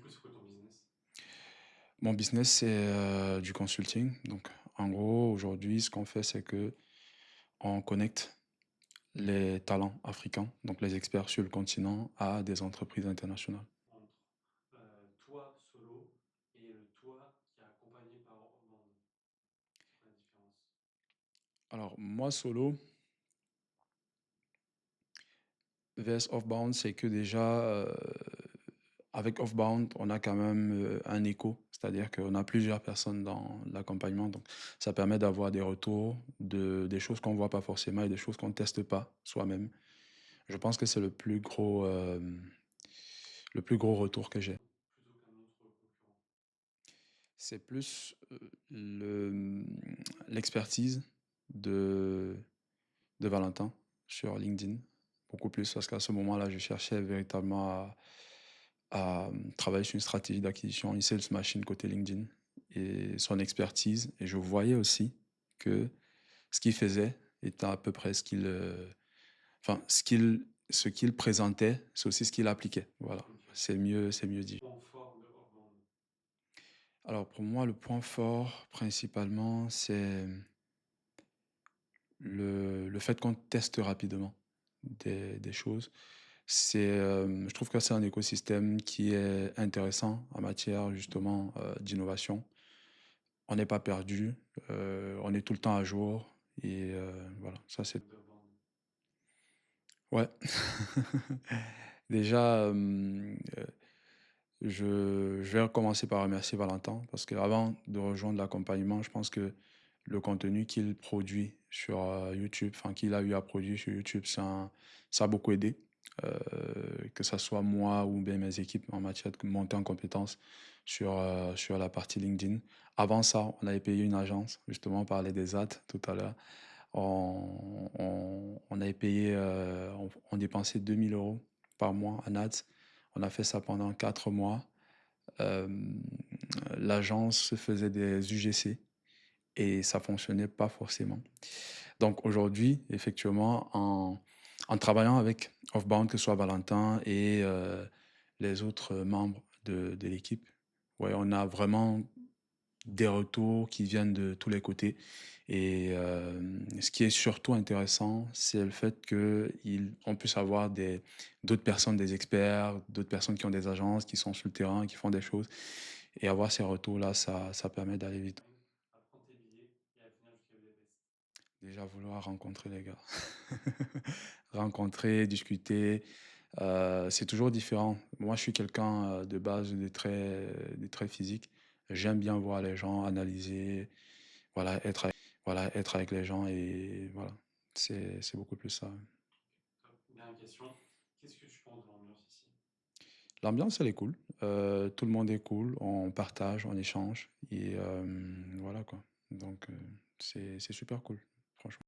coup, c'est quoi ton business? Mon business, c'est du consulting. Donc, en gros, aujourd'hui, ce qu'on fait, c'est que on connecte les talents africains, donc les experts sur le continent, à des entreprises internationales. Entre toi solo et le toi qui est accompagné par Orband. C'est quoi la différence? Alors, moi, solo, VS Offbound, c'est que déjà, avec Offbound, on a quand même un écho, c'est-à-dire qu'on a plusieurs personnes dans l'accompagnement. Donc, ça permet d'avoir des retours des choses qu'on ne voit pas forcément et des choses qu'on ne teste pas soi-même. Je pense que c'est le plus gros retour que j'ai. Plutôt qu'un autre concurrent. C'est plus l'expertise de, de Valentin sur LinkedIn. Beaucoup plus parce qu'à ce moment-là, je cherchais véritablement à travailler sur une stratégie d'acquisition, une sales machine côté LinkedIn et son expertise. Et je voyais aussi que ce qu'il faisait était à peu près enfin, ce qu'il présentait, c'est aussi ce qu'il appliquait. Voilà. Ok. C'est mieux dit. Point fort de Orband. Alors pour moi, le point fort principalement, c'est le fait qu'on teste rapidement des choses. Je trouve que c'est un écosystème qui est intéressant en matière justement d'innovation. On n'est pas perdu, on est tout le temps à jour et voilà, ça c'est... D'Orband. Ouais. Déjà, je vais commencer par remercier Valentin parce qu'avant de rejoindre l'accompagnement, je pense que le contenu qu'il produit sur YouTube, enfin qu'il a eu à produire sur YouTube, ça a beaucoup aidé, que ce soit moi ou bien mes équipes en matière de montée en compétences sur la partie LinkedIn. Avant ça, on avait payé une agence, justement, on parlait des ads tout à l'heure. On avait payé, on dépensait 2 000 € par mois en ads. On a fait ça pendant 4 mois. Euh, L'agence faisait des UGC et ça fonctionnait pas forcément. Donc aujourd'hui, effectivement, en travaillant avec Offbound, que ce soit Valentin et les autres membres de l'équipe, ouais, on a vraiment des retours qui viennent de tous les côtés. Et ce qui est surtout intéressant, c'est le fait qu'on puisse avoir d'autres personnes, des experts, d'autres personnes qui ont des agences, qui sont sur le terrain, qui font des choses. Et avoir ces retours-là, ça permet d'aller vite. À prendre tes billets et à venir jusqu'à Budapest. Déjà, vouloir rencontrer les gars. Rencontrer, discuter, c'est toujours différent. Moi, je suis quelqu'un de base de très physique. J'aime bien voir les gens, analyser, voilà, être avec les gens et voilà. C'est beaucoup plus ça. Top. Dernière question. Qu'est-ce que tu penses de l'ambiance ici? L'ambiance, elle est cool. Tout le monde est cool. On partage, on échange et voilà quoi. Donc, c'est super cool, franchement.